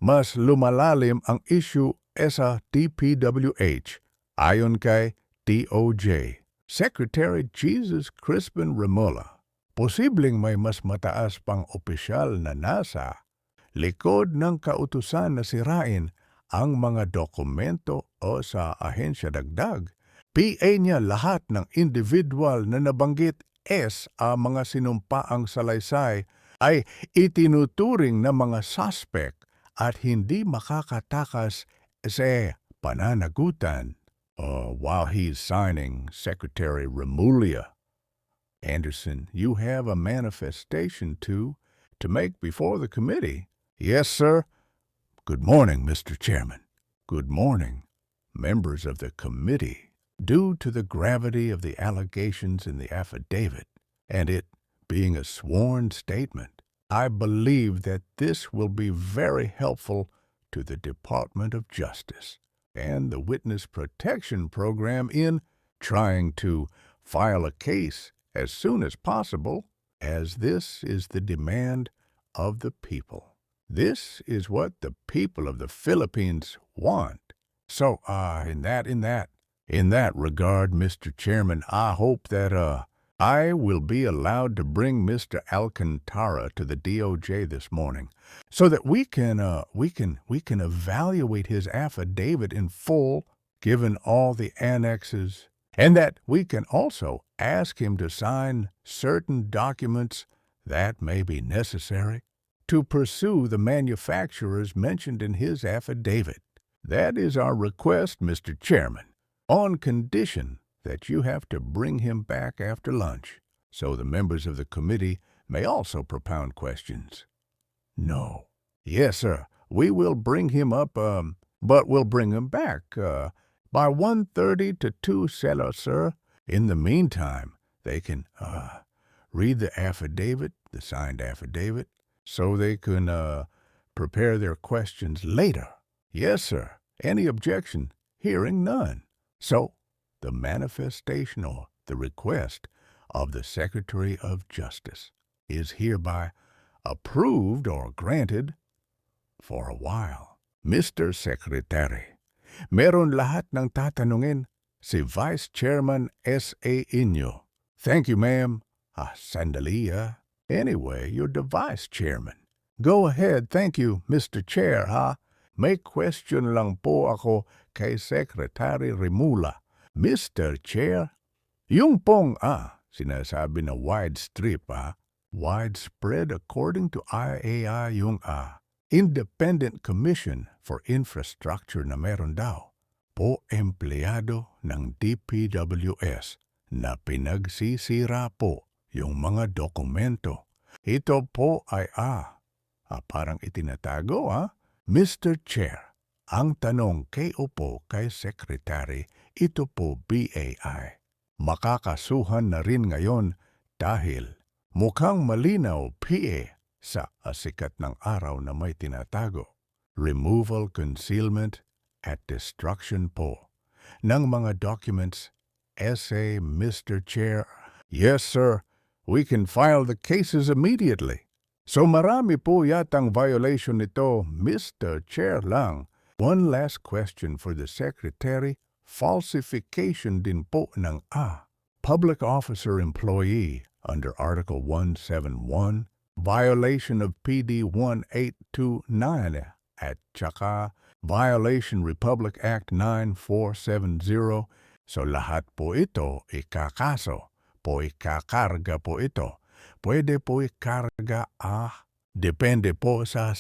mas lumalalim ang issue sa DPWH ayon kay DOJ. Secretary Jesus Crispin Remulla, posibleng may mas mataas pang opisyal na nasa likod ng kautusan na sirain ang mga dokumento o sa ahensya dagdag. PA niya lahat ng individual na nabanggit ang mga sinumpaang salaysay ay itinuturing na mga suspect at hindi makakatakas sa pananagutan. While he's signing, Secretary Remulla, Anderson, you have a manifestation to make before the committee. Yes, sir. Good morning, Mr. Chairman. Good morning, members of the committee. Due to the gravity of the allegations in the affidavit, and it being a sworn statement, I believe that this will be very helpful to the Department of Justice and the Witness Protection Program in trying to file a case as soon as possible, as this is the demand of the people. This is what the people of the Philippines want. So, in that regard, Mr. Chairman, I hope that I will be allowed to bring Mr. Alcantara to the DOJ this morning, so that we can evaluate his affidavit in full, given all the annexes, and that we can also ask him to sign certain documents that may be necessary to pursue the manufacturers mentioned in his affidavit. That is our request, Mr. Chairman, on condition that you have to bring him back after lunch, so the members of the committee may also propound questions. No. Yes, sir. We will bring him up, but we'll bring him back by 1:30 to 2, sir. In the meantime, they can read the affidavit, the signed affidavit, so they can prepare their questions later. Yes, sir. Any objection? Hearing none. So, the manifestation or the request of the Secretary of Justice is hereby approved or granted for a while. Mr. Secretary, meron lahat ng tatanungin si Vice Chairman S.A. Inyo. Thank you, ma'am. Sandali. Anyway, you're the Vice Chairman. Go ahead. Thank you, Mr. Chair, May question lang po ako kay Secretary Remulla. Mr. Chair, yung pong, sinasabi na wide strip, widespread according to IAI yung, Independent Commission for Infrastructure na meron daw po empleyado ng DPWS na pinagsisira po yung mga dokumento. Ito po ay, parang itinatago, Mr. Chair, ang tanong kay Secretary, ito po BAI. Makakasuhan na rin ngayon dahil mukhang malinaw PA sa sikat ng araw na may tinatago. Removal, concealment, at destruction po ng mga documents. SA, Mr. Chair. Yes, sir. We can file the cases immediately. So marami po yatang violation nito, Mr. Chair lang. One last question for the Secretary. Falsification din po ng public officer employee under Article 171, violation of PD 1829 at saka violation Republic Act 9470. So lahat po ito ikakaso po, ikakarga po ito. Pwede po ikarga, depende po sa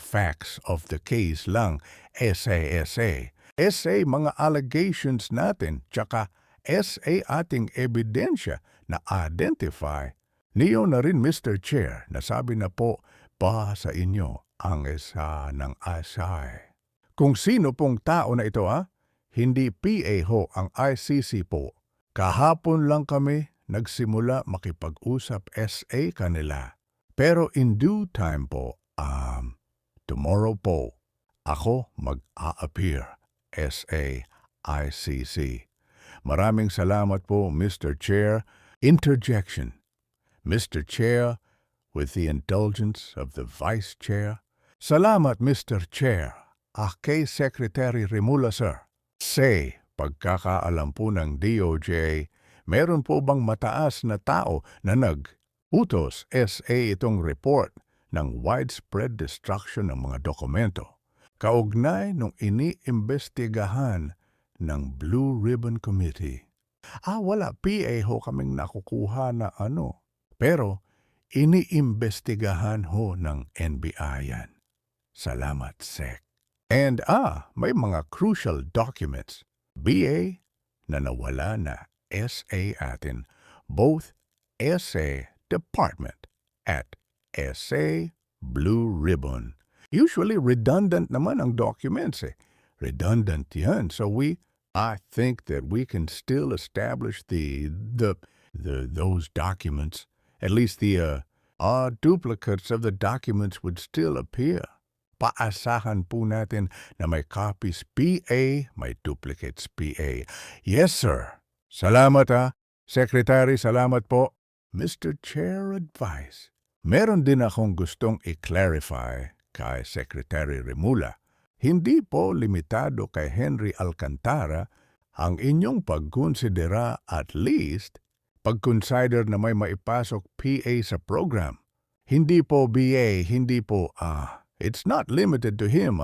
facts of the case lang, SA mga allegations natin, tsaka SA ating ebidensya na identify. Niyo na rin, Mr. Chair, nasabi na po ba sa inyo ang isa ng asay. Kung sino pong tao na ito, hindi PA ho ang ICC po. Kahapon lang kami nagsimula makipag-usap SA kanila. Pero in due time po, tomorrow po, ako mag-a-appear SA ICC. Maraming salamat po, Mr. Chair. Interjection. Mr. Chair, with the indulgence of the Vice Chair. Salamat, Mr. Chair. Kay Secretary Rimula, sir. Say, pagkakaalam po ng DOJ, meron po bang mataas na tao na nag-utos SA itong report ng widespread destruction ng mga dokumento kaugnay nung iniimbestigahan ng Blue Ribbon Committee? Wala. PA ho kaming nakukuha na ano. Pero, iniimbestigahan ho ng NBI yan. Salamat, Sec. And may mga crucial documents. BA na nawala na SA atin. Both SA Department at SA Blue Ribbon. Usually redundant naman ang documents eh. Redundant yan. So I think that we can still establish those documents. At least the duplicates of the documents would still appear. Paasahan po natin na may copies PA, may duplicates PA. Yes, sir. Salamat Secretary, salamat po. Mr. Chair advice. Meron din akong gustong i-clarify kay Secretary Rimula. Hindi po limitado kay Henry Alcantara ang inyong pagkonsidera at least pag-consider na may maipasok PA sa program. Hindi po BA, hindi po it's not limited to him,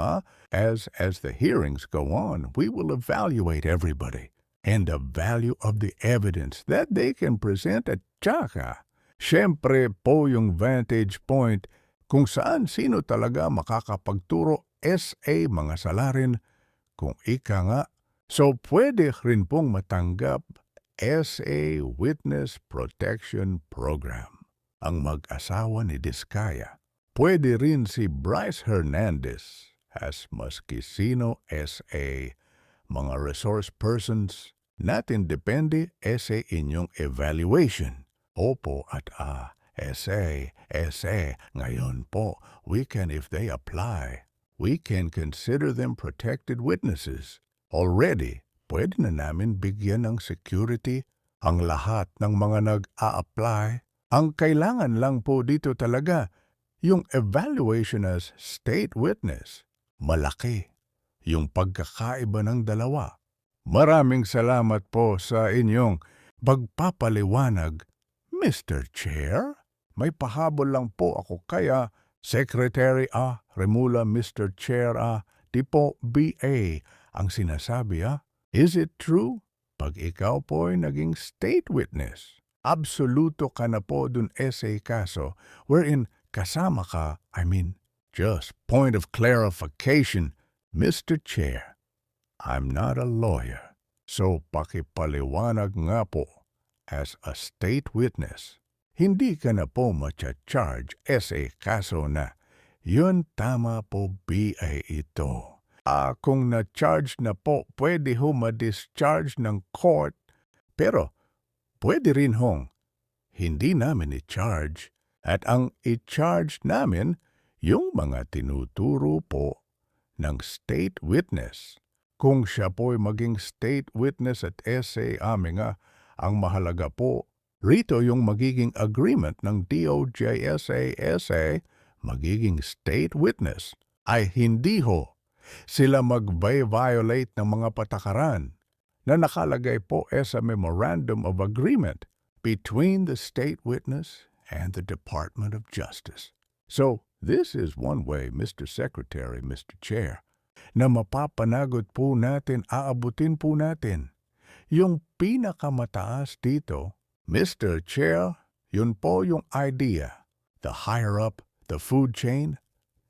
As the hearings go on, we will evaluate everybody and the value of the evidence that they can present at tsaka. Siyempre po yung vantage point kung saan sino talaga makakapagturo SA mga salarin kung ika nga. So pwede rin pong matanggap SA Witness Protection Program. Ang mag-asawa ni Diskaya. Pwede rin si Bryce Hernandez as maski sino SA, mga resource persons natin depende sa inyong evaluation. Opo at SA, ngayon po, we can if they apply, we can consider them protected witnesses. Already, pwede na namin bigyan ng security ang lahat ng mga nag-a-apply. Ang kailangan lang po dito talaga, yung evaluation as state witness, malaki yung pagkakaiba ng dalawa. Maraming salamat po sa inyong pagpapaliwanag, Mr. Chair. May pahabol lang po ako kaya Secretary Rimula, Mr. Chair di po BA ang sinasabi Is it true? Pag ikaw po ay naging state witness, absoluto ka na po dun SA kaso wherein kasama ka, just point of clarification, Mr. Chair, I'm not a lawyer, so pakipaliwanag nga po, as a state witness, hindi ka na po matcha-charge SA kaso na, yun tama po BA ito. Kung na-charge na po, pwede ho ma-discharge ng court, pero pwede rin hong hindi namin i-charge. At ang i-charge namin, yung mga tinuturo po ng state witness. Kung siya po'y maging state witness at SA ang mahalaga po, rito yung magiging agreement ng DOJ SA magiging state witness ay hindi ho sila mag-violate ng mga patakaran na nakalagay po sa Memorandum of Agreement between the state witness and the Department of Justice. So, this is one way, Mr. Secretary, Mr. Chair, na mapapanagot po natin, aabutin po natin. Yung pinakamataas dito, Mr. Chair, yun po yung idea. The higher up the food chain,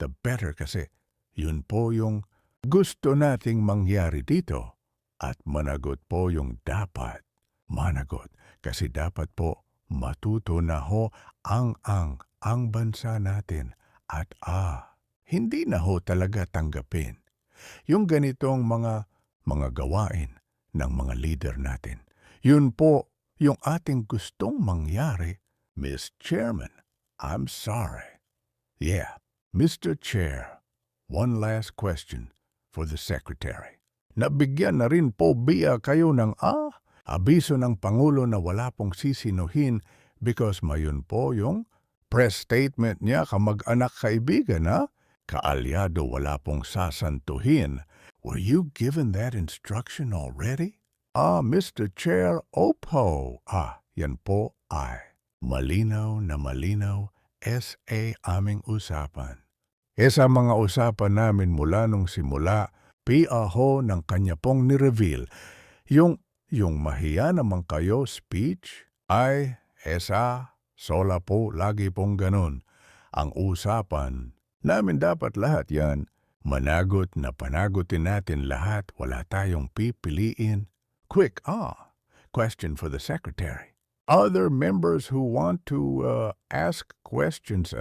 the better kasi. Yun po yung gusto nating mangyari dito. At managot po yung dapat. Managot kasi dapat po matuto na ho ang bansa natin at hindi na ho talaga tanggapin yung ganitong mga gawain ng mga leader natin. Yun po yung ating gustong mangyari, Miss Chairman. I'm sorry. Yeah, Mr. Chair, one last question for the Secretary. Nabigyan na rin po biya kayo ng abiso ng Pangulo na wala pong sisinuhin because mayon po yung press statement niya kamag-anak kaibigan, ha? Kaalyado wala pong sasantuhin. Were you given that instruction already? Mr. Chair, opo. Yan po ay malinaw na malinaw, SA aming usapan. Sa mga usapan namin mula nung simula, PAHO ng kanya pong ni-reveal. Yung mahiya naman kayo speech ay sola po lagi pong ganun. Ang usapan namin dapat lahat yan. Managot na panagutin natin lahat, wala tayong pipiliin. Quick, question for the secretary. Other members who want to ask questions,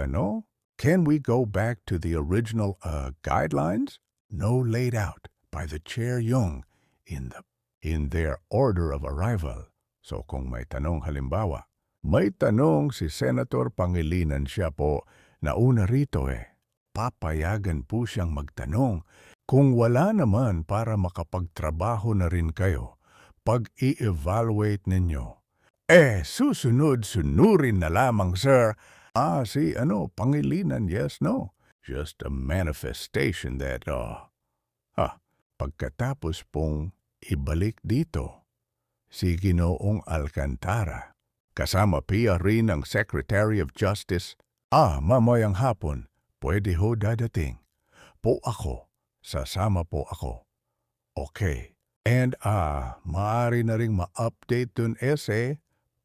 can we go back to the original guidelines? No laid out by the Chair Yung in their order of arrival. So kung may tanong halimbawa, may tanong si Senator Pangilinan, siya po nauna rito papayagan po siyang magtanong. Kung wala naman para makapagtrabaho na rin kayo, pag i-evaluate ninyo, susunod-sunurin na lamang, sir. Si Pangilinan, yes, no. Just a manifestation that, pagkatapos pong ibalik dito, si Ginoong Alcantara, kasama rin ng Secretary of Justice, mamayang hapon, pwede ho dadating. Po ako, sasama po ako. Okay. And maaari na ring ma-update dun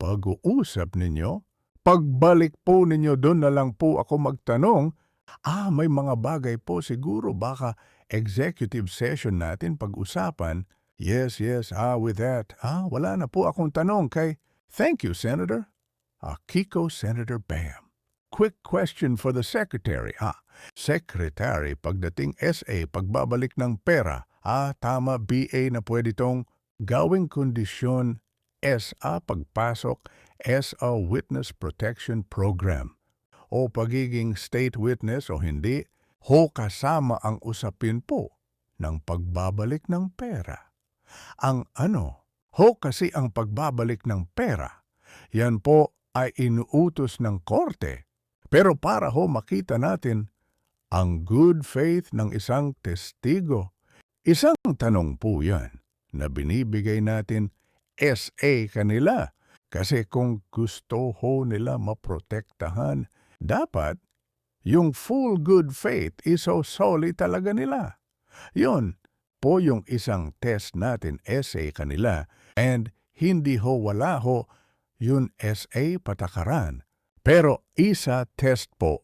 pag-uusap ninyo. Pagbalik po ninyo dun na lang po ako magtanong. May mga bagay po siguro baka executive session natin pag-usapan. Yes, with that. Wala na po akong tanong kay thank you, Senator. Kiko, Senator Bam. Quick question for the Secretary. Secretary, pagdating SA, pagbabalik ng pera, tama, BA na pwede tong gawing kondisyon pagpasok Witness Protection Program. O pagiging state witness o hindi, kasama ang usapin po ng pagbabalik ng pera. Ang kasi ang pagbabalik ng pera, yan po ay inuutos ng korte. Pero para makita natin ang good faith ng isang testigo, isang tanong po yan na binibigay natin kanila. Kasi kung gusto nila maprotektahan, dapat yung full good faith solid talaga nila. Yun po yung isang test natin, kanila, and hindi wala yun patakaran. Pero isa test po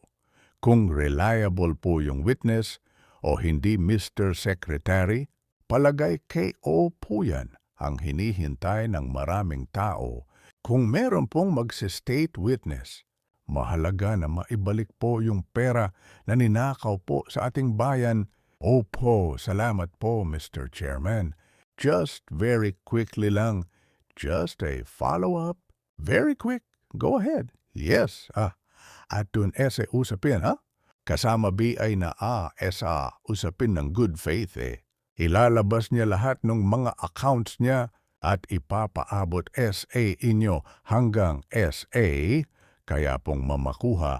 kung reliable po yung witness o hindi, Mr. Secretary, palagay KO po yan ang hinihintay ng maraming tao. Kung meron pong mag-state witness, mahalaga na maibalik po yung pera na ninakaw po sa ating bayan. Opo, salamat po, Mr. Chairman. Just very quickly lang, just a follow-up. Very quick, go ahead. Yes, at dun usapin, kasama BI na usapin ng good faith Ilalabas niya lahat ng mga accounts niya at ipapaabot inyo hanggang kaya pong mamakuha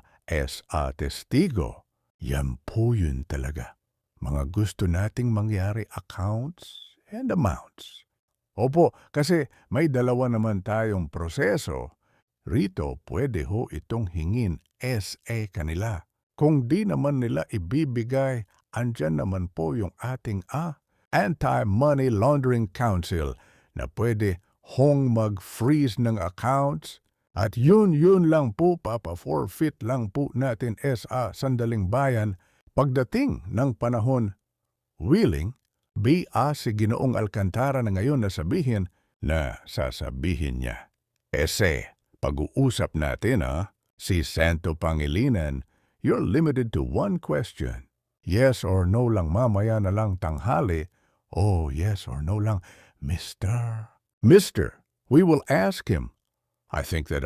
testigo. Yan po yun talaga. Mga gusto nating mangyari accounts and amounts. Opo, kasi may dalawa naman tayong proseso. Rito, pwede itong hingin kanila. Kung di naman nila ibibigay, andyan naman po yung ating Anti-Money Laundering Council na pwede mag-freeze ng accounts at yun lang po, papa-forfeit lang po natin sandaling bayan. Pagdating ng panahon, willing, si Ginoong Alcantara na ngayon sasabihin niya. Pag-uusap natin, si Santo Pangilinan, you're limited to one question. Yes or no lang, mamaya na lang tanghali. Oh, yes or no lang, Mr. We will ask him. I think that,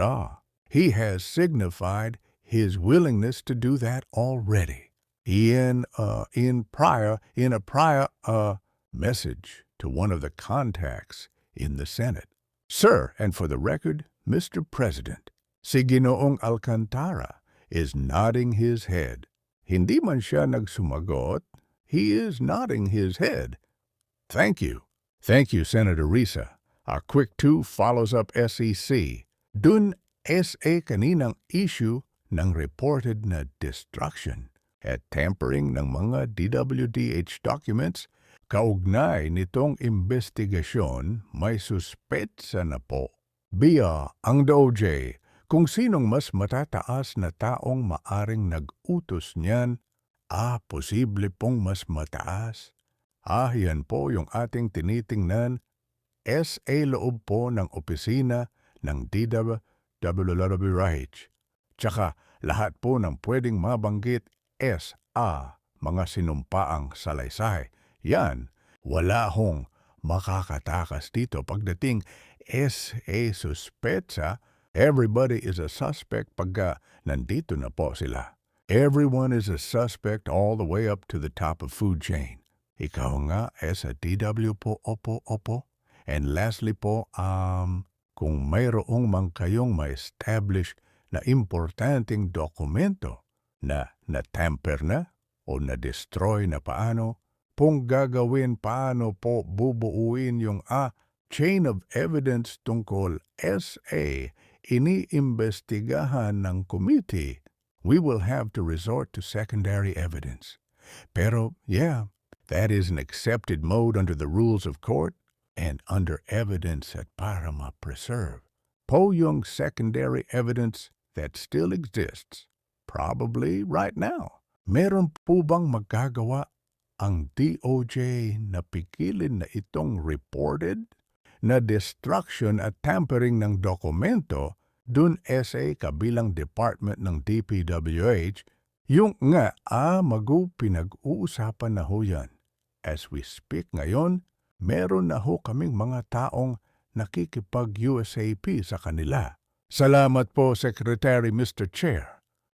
he has signified his willingness to do that already. In a prior message to one of the contacts in the Senate. Sir, and for the record, Mr. President, si Ginoong Alcantara is nodding his head. Hindi man siya nagsumagot, he is nodding his head. Thank you. Thank you, Senator Risa. Our quick 2 follows up SEC. Dun SA kaninang issue ng reported na destruction at tampering ng mga DWDH documents. Kaugnay nitong investigasyon, may suspetsa na po. Biya ang DOJ kung sinong mas matataas na taong maaring nag-utos niyan. Posible pong mas mataas. Yan po yung ating tinitingnan. SA loob po ng opisina ng DWDH. Tsaka lahat po ng pwedeng mabanggit SA, mga sinumpaang salaysay. Yan, wala hong makakatakas dito pagdating SA suspetsa. Everybody is a suspect pagka nandito na po sila. Everyone is a suspect all the way up to the top of food chain. Ikaw nga, sa DW po, opo. And lastly po, kung mayroong man kayong ma-establish na importanteng dokumento na na-tamper na o na-destroy na paano, pong gagawin paano po bubuuin yung chain of evidence tungkol SA iniimbestigahan ng committee, we will have to resort to secondary evidence. Pero, yeah, that is an accepted mode under the rules of court and under evidence at para ma-preserve. Po yung secondary evidence that still exists, probably right now. Meron po bang magagawa ang DOJ na pigilin na itong reported na destruction at tampering ng dokumento dun SA kabilang department ng DPWH, yung nga pinag-uusapan na ho yan. As we speak ngayon, meron na ho kaming mga taong nakikipag-USAP sa kanila. Salamat po, Secretary Mr. Chair.